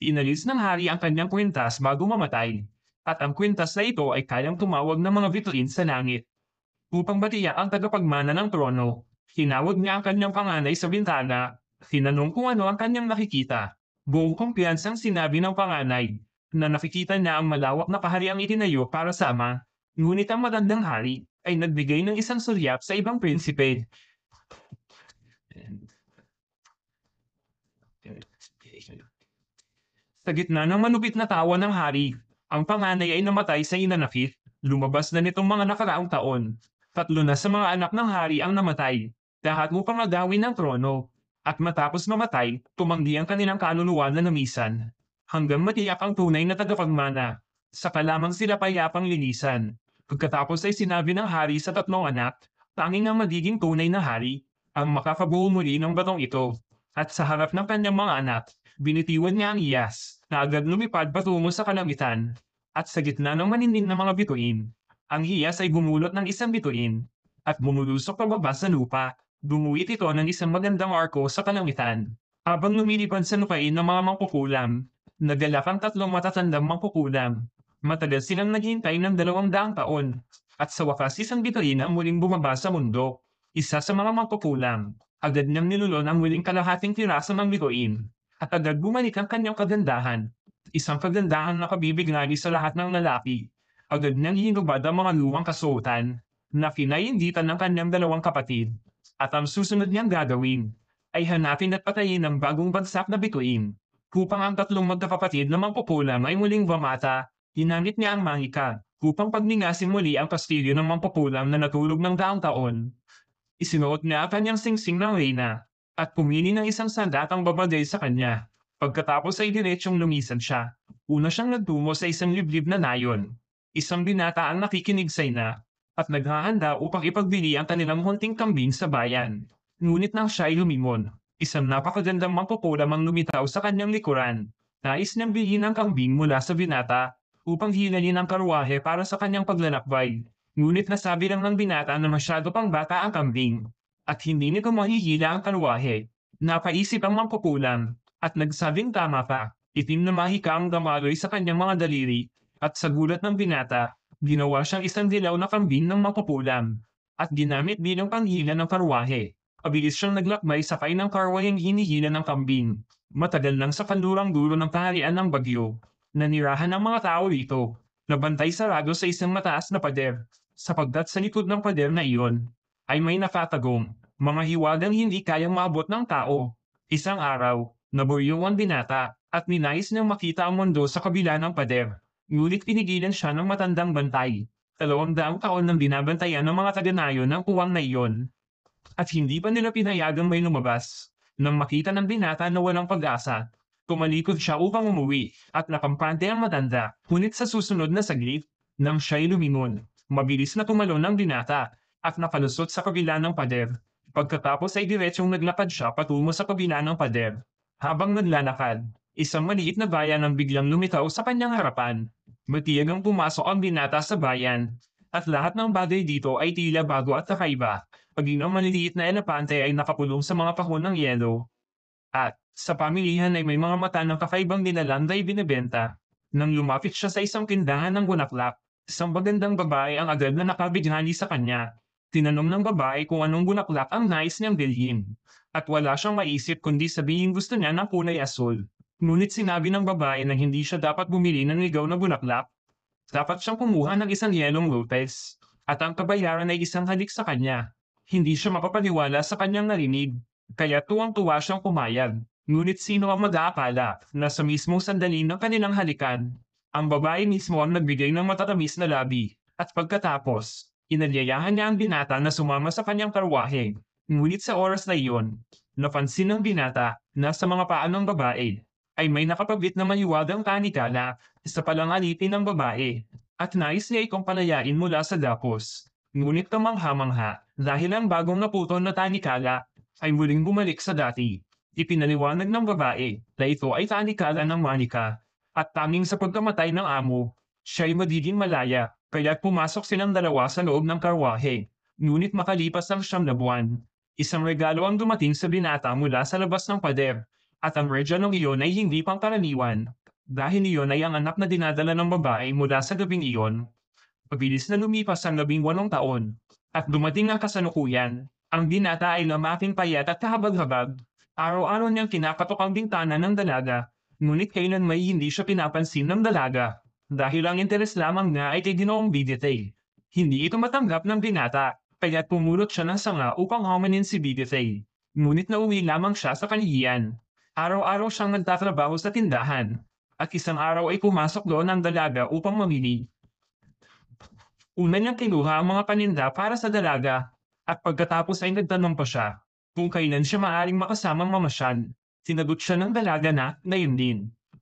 Inalis ng hari ang kanyang kwintas bago mamatay, at ang kwintas na ito ay kayang tumawag ng mga bituin sa langit. Upang batiya ang tagapagmana ng trono, tinawag niya ang kanyang panganay sa bintana, tinanong kung ano ang kanyang nakikita. Buong kumpiyansang sinabi ng panganay na nakikita niya ang malawak na kahariang itinayo para sa ama, ngunit ang matandang hari ay nagbigay ng isang sulyap sa ibang prinsipe. Sa gitna ng manupit na tawa ng hari, ang panganay ay namatay sa inanakit. Lumabas na nitong mga nakaraang taon. Tatlo na sa mga anak ng hari ang namatay, lahat upang agawin ng trono. At matapos mamatay, tumanggi ang kanilang kaluluwa na namisan. Hanggang matiyak ang tunay na tagapagmana. Saka lamang sila payapang linisan. Pagkatapos ay sinabi ng hari sa tatlong anak, tanging ang magiging tunay na hari, ang makakabuo muli ng batong ito. At sa harap ng kanyang mga anak, binitiwan niya ang iyas, na agad lumipad patungo sa kalangitan. At sa gitna ng maninding na mga bituin, ang hiyas ay gumulot ng isang bituin, at bumulusok pababa sa lupa. Gumuhit ito ng isang magandang arko sa kalangitan. Habang lumilipad sa lupain ng mga mangkukulam, nagalak ang tatlong matatandang mangkukulam. Matagal silang naghihintay ng 200 taon, at sa wakas isang bituin ang muling bumaba sa mundo. Isa sa mga mangkukulam, agad niyang nilulon ang muling kalahating piraso ng bituin, at agad bumalik ang kanyang kagandahan. Isang kagandahan na kabibignali sa lahat ng lalaki. Agad niyang hinubad ang mga luwang kasuotan na kinainditan ng kanyang dalawang kapatid. At ang susunod niyang gagawin ay hanapin at patayin ang bagong bagsak na bituin. Upang ang tatlong magkakapatid na mangkukulam ay muling bumata, ginamit niya ang mangika upang pagningasin muli ang kastilyo ng mangkukulam na natulog ng daang taon. Isinuot niya ang kanyang singsing ng reyna at pumili ng isang sandatang babagay sa kanya. Pagkatapos ay diretsong lumisan siya. Una siyang nagtungo sa isang liblib na nayon. Isang binata ang nakikinig sa ina at naghahanda upang ipagbili ang kanilang munting kambing sa bayan. Ngunit nang siya ay lumimon, isang napakagandang mangkukulam ang lumitaw sa kanyang likuran. Nais niyang bilhin ang kambing mula sa binata upang hilalin ang karwahe para sa kanyang paglalakbay. Ngunit nasabi lang ng binata na masyado pang bata ang kambing at hindi nito mahihila ang karwahe. Napaisip ang mangkukulam at nagsabing tama pa. Itim na mahika ang damaloy sa kanyang mga daliri at sa gulat ng binata, ginawa siyang isang dilaw na kambing ng mangkukulam at ginamit bilang panghila ng karwahe. Pabilis siyang naglakbay sakay ng karwaheng hinihila ng kambing. Matagal nang sa kanlurang dulo ng kaharian ng bagyo. Nanirahan ang mga tao rito. Nabantay sarado sa isang mataas na pader. Sapagkat sa likod ng pader na iyon ay may nakatagong mga hiwagang hindi kayang maabot ng tao. Isang araw, naburyong ang binata at ninais niyang makita ang mundo sa kabila ng pader. Ngunit pinigilan siya ng matandang bantay. 200 taon nang binabantayan ng mga taga-nayon ng puwang na iyon. At hindi pa nila pinayagang may lumabas. Nang makita ng binata na walang pag-asa, tumalikod siya upang umuwi at nakampante ang matanda. Ngunit sa susunod na saglit, nang siya'y lumingon, mabilis na tumalon ng binata at nakalusot sa kabila ng pader. Pagkatapos ay diretsong naglakad siya patungo sa kabila ng pader. Habang naglalakad, isang maliit na bayan ang biglang lumitaw sa kanyang harapan. Matiyagang pumasok ang binata sa bayan, at lahat ng bagay dito ay tila bago at kakaiba. Paging ang maliliit na elepante ay nakapulong sa mga kahon ng yelo. At sa pamilihan ay may mga mata ng kakaibang dinalanday binebenta. Nang lumapit siya sa isang tindahan ng bulaklak, isang magandang babae ang agad na nakabighani sa kanya. Tinanong ng babae kung anong bulaklak ang nais niyang bilhin. At wala siyang maisip kundi sabihin gusto niya ng kulay asul. Ngunit sinabi ng babae na hindi siya dapat bumili ng ligaw na bulaklak. Dapat siyang kumuha ng isang yelong lotus. At ang kabayaran ay isang halik sa kanya. Hindi siya mapapaniwala sa kanyang narinig, kaya tuwang-tuwa siyang pumayag. Ngunit sino ang mag-aakala na sa mismong sandali ng kanilang halikan, ang babae mismo ang nagbigay ng matatamis na labi, at pagkatapos, inalyayahan niya ang binata na sumama sa kanyang karwahe. Ngunit sa oras na iyon, napansin ng binata na sa mga paa ng babae ay may nakapabit na mahiwagang tanikala sa palangalipin ng babae, at nais niya ikong palayain mula sa dapos. Ngunit kamangha-mangha, dahil ang bagong naputol na tanikala ay muling bumalik sa dati. Ipinaliwanag ng babae na ito ay tanikala ng manika, at tanging sa pagkamatay ng amo, siya ay magiging malaya, kaya't pumasok silang dalawa sa loob ng karwahe. Ngunit makalipas ang 9 na buwan, isang regalo ang dumating sa binata mula sa labas ng pader, At ang regyanong iyon ay hindi pangkaraniwan. Dahil iyon ay ang anak na dinadala ng babae mula sa gabing iyon. Mabilis na lumipas ang 18 taon. At dumating ang kasalukuyan. Ang binata ay lamaking payat at kahabag-habag. Araw-araw niyang kinakatok ang bintana ng dalaga. Ngunit kailanman hindi siya pinapansin ng dalaga. Dahil ang interes lamang niya ay kay Ginoong Bidetay. Hindi ito matanggap ng binata, kaya't pumulot siya ng sanga upang homanin si Bidetay. Ngunit nauwi lamang siya sa kanihiyan. Araw-araw siyang nagtatrabaho sa tindahan. At isang araw ay pumasok doon ang dalaga upang mamili. Una niyang kinuha ang mga paninda para sa dalaga, at pagkatapos ay nagtanong pa siya kung kailan siya maaaring makasamang mamasyal. Sinagot siya ng dalaga na ngayon din.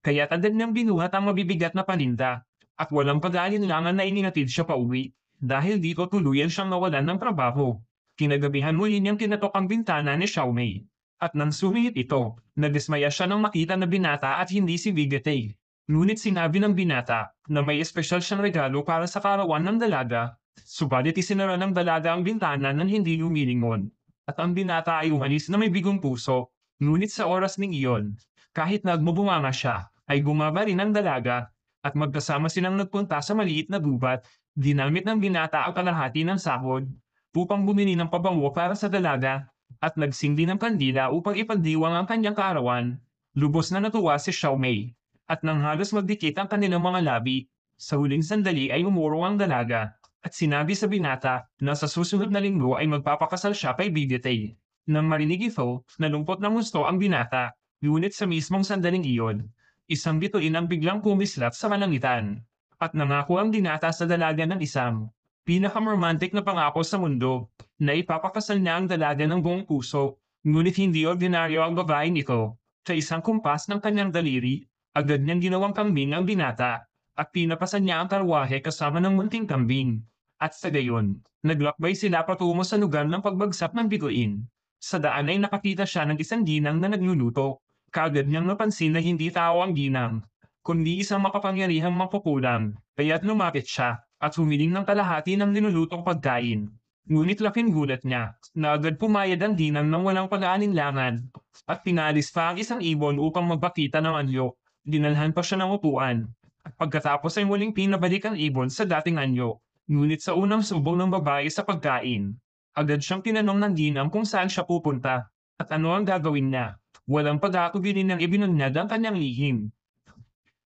Kaya't agad niyang binuhat ang mabibigat na paninda, at walang pag-aalinlangan na ininatid siya pauwi, dahil dito tuluyan siyang nawalan ng trabaho. Kinagabihan muli niyang kinatok ang bintana ni Xiaomei. At nang sumingit ito, nadismaya siya nang makita na binata at hindi si Bigate. Ngunit sinabi ng binata na may espesyal siyang regalo para sa karawan ng dalaga. Subalit isinara ng dalaga ang bintana nang hindi lumilingon. At ang binata ay umalis na may bigong puso. Ngunit sa oras ning iyon, kahit nagmubunganga siya, ay gumaba rin ang dalaga. At magkasama silang nagpunta sa maliit na gubat. Dinamit ng binata ang kalahati ng sahod upang bumili ng pabango para sa dalaga. At nagsindi ng kandila upang ipagdiwang ang kanyang kaarawan. Lubos na natuwa si Xiaomei. At nang halos magdikit ang kanilang mga labi, sa huling sandali ay umurong ang dalaga. At sinabi sa binata na sa susunod na linggo ay magpapakasal siya kay Bidetay. Nang marinig ito, nalungkot ng gusto ang binata. Ngunit sa mismong sandaling iyon, isang bituin ang biglang kumislap sa kalangitan. At nangako ang binata sa dalaga ng isang pinakaromantik na pangako sa mundo, na ipapakasal niya ang dalaga ng buong puso. Ngunit hindi ordinaryo ang babaeng ito. Sa isang kumpas ng kanyang daliri, agad niyang ginawang kambing ang binata, at pinapasan niya ang karwahe kasama ng munting kambing. At sa gayon, naglakbay sila patungo sa lugar ng pagbagsak ng bituin. Sa daan ay nakakita siya ng isang ginang na nagluluto. Kaagad niyang napansin na hindi tao ang ginang, kundi isang makapangyarihang mangkukulam, kaya't lumapit siya at humiling ng kalahati ng nilulutong pagkain. Ngunit laking gulat niya na agad pumayad ang ginang ng walang pag-aalinlangan, at pinalis pa ang isang ibon upang magpakita ng anyo. Dinalhan pa siya ng upuan, at pagkatapos ay muling pinabalik ang ibon sa dating anyo. Ngunit sa unang subong ng babae sa pagkain, agad siyang tinanong ng ginang kung saan siya pupunta at ano ang gagawin niya. Walang pag-aatubili niyang ibinunyag ang kanyang lihim.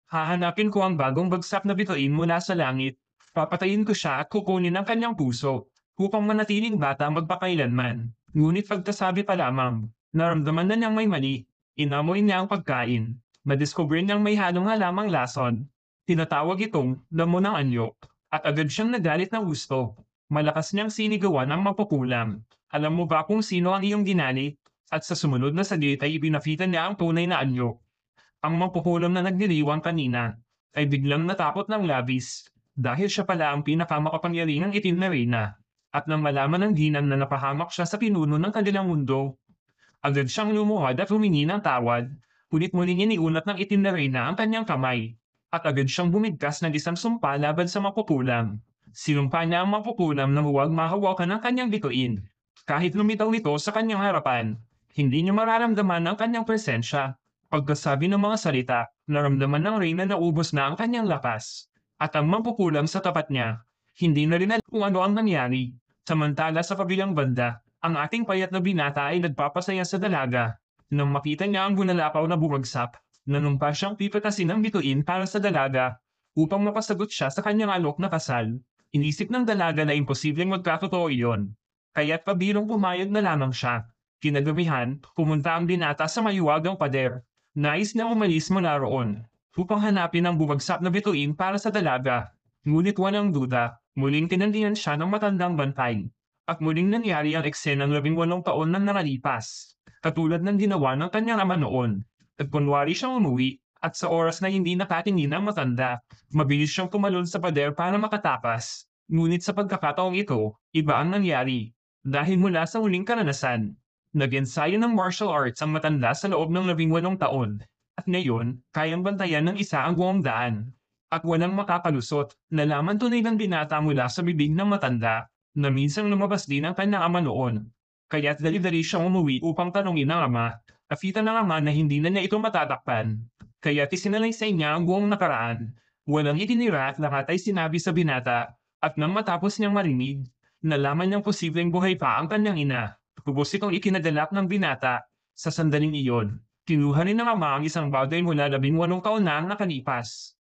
Hahanapin ko ang bagong bagsak na bituin mula sa langit. Papatayin ko siya at kukunin ang kanyang puso upang manatiling bata magpakailanman. Ngunit pagkasabi pa lamang, naramdaman na niyang may mali. Inamoy niya ang pagkain. Madiskubre niyang may halong halamang lason. Tinatawag itong damo ng anyo. At agad siyang nagalit ng gusto. Malakas niyang sinigawan ang mapupulam. Alam mo ba kung sino ang iyong ginali? At sa sumunod na saglit ay ibinafitan niya ang tunay na anyo. Ang mangkukulam na nagdiriwang kanina ay biglang natakot ng labis dahil siya pala ang pinakamakapangyarihang itim na reyna. At nang malaman ng ginang na napahamak siya sa pinuno ng kanilang mundo, agad siyang lumuhad at humingi ng tawad. Ngunit muling iniunat ng itim na reyna ang kanyang kamay. At agad siyang bumigkas ng isang sumpa laban sa mangkukulam. Sinumpa niya ang mangkukulam na huwag mahawakan ng kanyang bituin. Kahit lumitaw ito sa kanyang harapan, hindi niya mararamdaman ang kanyang presensya. Pagkasabi ng mga salita, naramdaman ng reyna na ubos na ang kanyang lakas. At ang mangkukulam sa tapat niya, hindi na rin alam kung ano ang nangyari. Samantala sa kabilang banda, ang ating payat na binata ay nagpapasaya sa dalaga. Nang makita niya ang bunalakaw na bumagsak, nanumpa siyang pipitasin ang bituin para sa dalaga upang mapasagot siya sa kanyang alok na kasal. Inisip ng dalaga na imposibleng magkatotoo iyon. Kaya't pabirong pumayag na lamang siya. Kinagabihan, pumunta ang binata sa mayuwagang pader. Nais niyang umalis mula roon upang hanapin ang bumagsak na bituin para sa dalaga. Ngunit walang duda, muling tinandihan siya ng matandang bantay. At muling nangyari ang eksenang 18 taon na nakalipas. Katulad ng ginawa ng kanyang ama noon. At kunwari siyang umuwi, at sa oras na hindi nakatingin ang matanda, mabilis siyang tumalon sa pader para makatakas. Ngunit sa pagkakataong ito, iba ang nangyari. Dahil mula sa huling karanasan, nag-ensayo ng martial arts ang matanda sa loob ng 18 taon. At ngayon, kayang bantayan ng isa ang buong daan. At walang makakalusot, nalaman tunay ng binata mula sa bibig ng matanda, na minsang lumabas din ang kanyang ama noon. Kaya't dali-dali siyang umuwi upang tanungin ang ama. Nakita ng ama na hindi na niya ito matatakpan. Kaya isinalaysay niya ang buong nakaraan. Walang itinira at lahat ay sinabi sa binata. At nang matapos niyang marinig, nalaman niyang posibleng buhay pa ang kanyang ina. Lubos itong ikinadalak ng binata. Sa sandaling iyon, kinuha rin ng ama ang isang bagay mula 18 taon na ang nakalipas.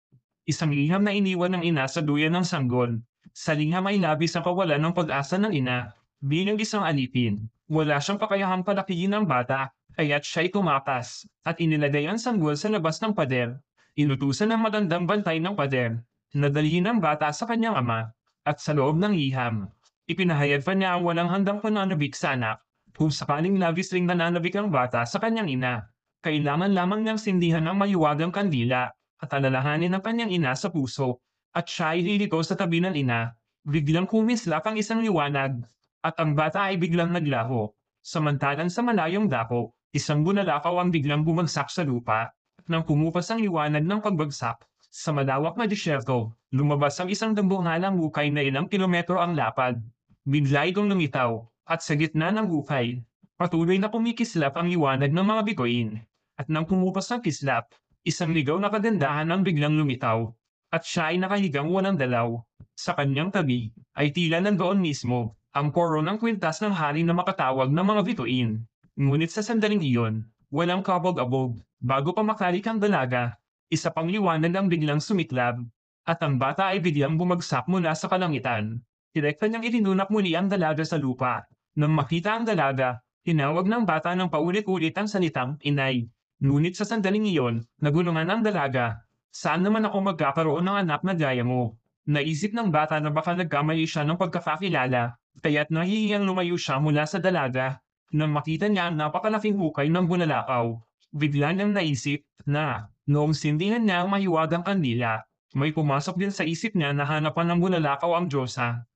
Isang liham na iniwan ng ina sa duyan ng sanggol. Sa liham ay labis ang kawalan ng pag-asa ng ina. Bilang isang alipin, wala siyang kakayahang palakihin ang bata, kaya't siya'y tumakas, at inilagay ang sanggol sa labas ng pader. Inutusan ng magandang bantay ng pader. Nadalhin ang bata sa kanyang ama, at sa loob ng liham. Ipinahayag pa niya ang walang handang pananabik sa anak. Kung sakaling labis ring nananabik ang bata sa kanyang ina, kailangan lamang niyang sindihan ang mahiwagang kandila at alalahanin ng kanyang ina sa puso, at siya ay lilito sa tabi ng ina. Biglang kumislap ang isang liwanag, at ang bata ay biglang naglaho. Samantalang sa malayong dako, isang bunalakaw ang biglang bumagsak sa lupa. At nang kumupas ang liwanag ng pagbagsak, sa malawak na disyerto, lumabas ang isang dambungalang hukay na ilang kilometro ang lapad. Bigla itong lumitaw, at sa gitna ng hukay, patuloy na kumikislap ang liwanag ng mga bituin. At nang kumupas ang kislap, isang ligaw na kagandahan ang biglang lumitaw, at siya ay nakahigang walang dalaw. Sa kanyang tabi ay tila nandoon mismo ang poro ng kwintas ng hari na makatawag ng mga bituin. Ngunit sa sandaling iyon, walang kabog-abog. Bago pa makalik ang dalaga, isa pang liwanag ang biglang sumiklab, at ang bata ay biglang bumagsak mula sa kalangitan. Direkta niyang itinunak muli ang dalaga sa lupa. Nang makita ang dalaga, tinawag ng bata ng paulit-ulit ang salitang inay. Ngunit sa sandaling iyon, nagulungan ang dalaga. Saan naman ako magkakaroon ng anak na gaya mo? Naisip ng bata na baka nagkamali siya ng pagkakakilala, kaya't nahihiyang lumayo siya mula sa dalaga. Nang makita niya ang napakalaking hukay ng bunalakaw, bigla niyang naisip na, noong sindihan niya ang mahiwagang kandila, may pumasok din sa isip niya na hanapan ng bunalakaw ang Diyosa.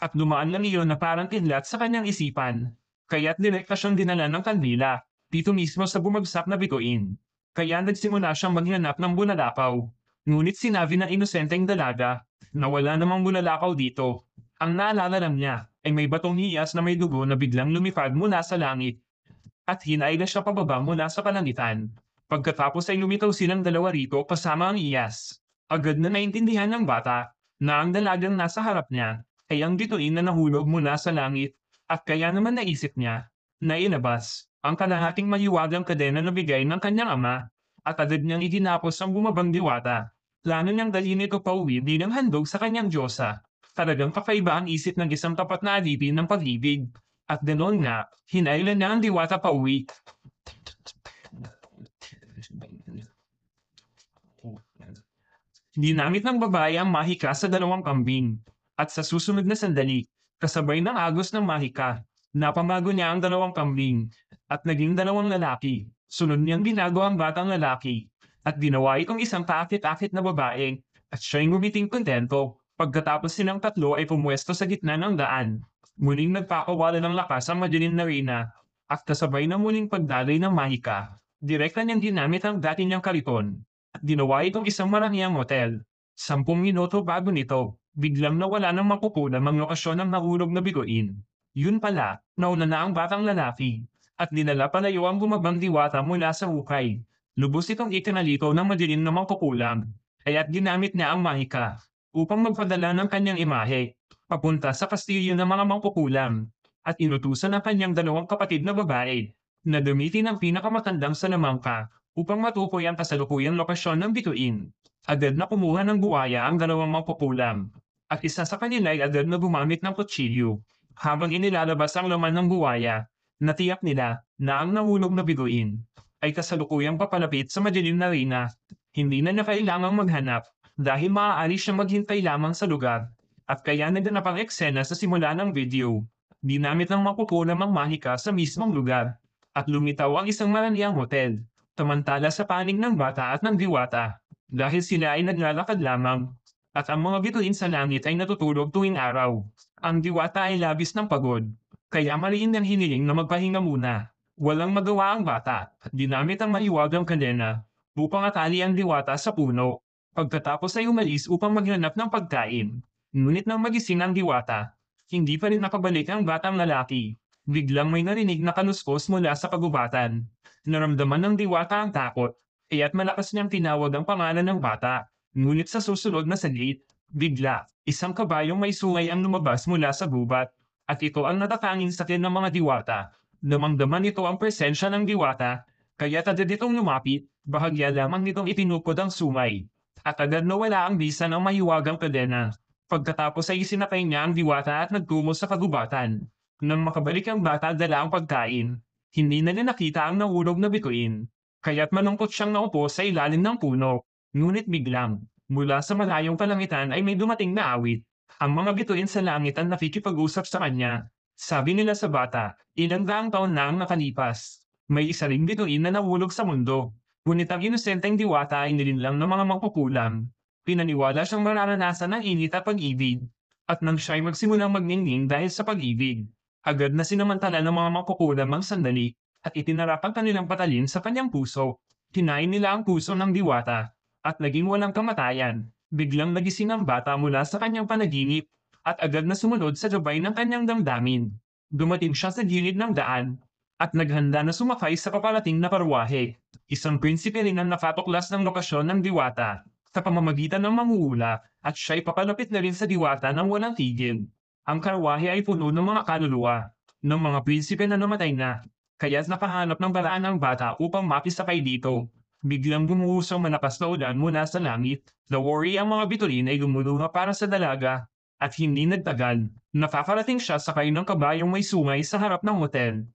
At dumaan lang iyon na parang kidlat sa kanyang isipan. Kaya't direkta siyang dinala ng kandila dito mismo sa bumagsak na bituin. Kaya nagsimula siyang maghanap ng bunalakaw. Ngunit sinabi ng inosenteng dalaga na wala namang bunalakaw dito. Ang naalala lang niya ay may batong hiyas na may dugo na biglang lumipad mula sa langit at hinay na siya pababa mula sa kalangitan. Pagkatapos ay lumitaw silang dalawa rito kasama ang iyas. Agad na naintindihan ng bata na ang dalagang nasa harap niya ay ang bituin na nahulog mula sa langit, at kaya naman naisip niya na inabas ang kalahating mahiwagang kadena na bigay ng kanyang ama, at agad niyang itinapos ang bumabang diwata. Plano niyang dalhin ito pauwi bilang handog sa kanyang Diyosa. Talagang kakaiba ang isip ng isang tapat na alipin ng pag-ibig. At ganoon nga, hinailan niya ang diwata pauwi. Ginamit ng babae ang mahika sa 2 kambing. At sa susunod na sandali, kasabay ng agos ng mahika, napamago niya ang 2 kambing at naging 2 lalaki. Sunod niyang binago ang batang lalaki at ginawa itong isang kaakit-akit na babae, at siya'y ngumiting kontento. Pagkatapos silang tatlo ay pumwesto sa gitna ng daan. Muling nagpakawala ng lakas ang madilim na reyna, at kasabay ng muling pagdaloy ng mahika, direkta niyang ginamit ang dati niyang kariton at ginawa itong isang marangiyang hotel. 10 minuto bago nito, biglang nawala ng makukulam ang lokasyon ng nahulog na biguin. Yun pala, nauna na ang batang lalaki, at dinala palayo ang bumabang diwata mula sa hukay. Lubos itong ikinalito ng madilim na mangkukulam, kaya't ginamit niya ang mahika upang magpadala ng kanyang imahe papunta sa kastilyo ng mga mangkukulam, at inutusan ang kanyang 2 kapatid na babae na gamitin ang pinakamatandang salamangka upang matukoy ang kasalukuyang lokasyon ng bituin. Agad na kumuha ng buwaya ang 2 mangkukulam, at isa sa kanila ay agad na gumamit ng kutsilyo. Habang inilalabas ang laman ng buwaya, natiyak nila na ang nahulog na bituin ay kasalukuyang papalapit sa madilim na reyna. Hindi na kailangang maghanap dahil maaari siyang maghintay lamang sa lugar, at kaya naganap ang eksena sa simula ng video. Dinamit ng mangkukulam ang mahika sa mismong lugar, at lumitaw ang isang maraniang hotel, samantala sa panig ng bata at ng diwata. Dahil sila ay naglalakad lamang, at ang mga bituin sa langit ay natutulog tuwing araw. Ang diwata ay labis ng pagod, kaya mariin niyang hiniling na magpahinga muna. Walang magawa ang bata, at ginamit ang mahiwagang kadena upang atali ang diwata sa puno. Pagkatapos ay umalis upang maghanap ng pagkain. Ngunit nang magising ang diwata, hindi pa rin nakabalik ang batang lalaki. Biglang may narinig na kaluskos mula sa kagubatan. Naramdaman ng diwata ang takot, kaya't malakas niyang tinawag ang pangalan ng bata. Ngunit sa susunod na saglit, bigla, isang kabayong may sungay ang lumabas mula sa gubat. At ito ang natatanging sakyan ng mga diwata. Damang-daman nito ang presensya ng diwata, kaya agad itong lumapit, bahagya lamang nitong itinukod ang sungay. At agad nawala ang bisa ng mahiwagang kadena. Pagkatapos ay isinakay niya ang diwata at nagtungo sa kagubatan. Nang makabalik ang bata dala ang pagkain, hindi na niya nakita ang nahulog na bituin. Kaya't malungkot siyang naupo sa ilalim ng puno. Ngunit biglang, mula sa malayong kalangitan ay may dumating na awit. Ang mga bituin sa langit ang nakikipag-usap sa kanya. Sabi nila sa bata, ilang daang taon na ang nakalipas. May isa ring bituin na nahulog sa mundo. Ngunit ang inosenteng diwata ay nilinlang ng mga mangkukulam. Pinaniwala siyang mararanasan ng init at pag-ibig. At nang siya'y magsimulang magningning dahil sa pag-ibig, agad na sinamantala ng mga mangkukulam ang sandali at itinarap ang kanilang patalin sa kanyang puso. Kinain nila ang puso ng diwata at naging walang kamatayan. Biglang nagising ang bata mula sa kanyang panaginip at agad na sumunod sa gabay ng kanyang damdamin. Dumating siya sa gilid ng daan at naghanda na sumakay sa paparating na parwahe. Isang prinsipe rin ang nakatuklas ng lokasyon ng diwata sa pamamagitan ng mangungula at siya'y papalapit na rin sa diwata ng walang tigil. Ang karwahe ay puno ng mga kaluluwa ng mga prinsipe na namatay na, kaya't nakahanap ng paraan ang bata upang makisakay dito. Biglang bumuhos ang malakas na ulan mula sa langit. Worry ang mga bituin ay lumuluha para sa dalaga. At hindi nagtagal, nakakarating siya sakay ng kabayong may sungay sa harap ng hotel.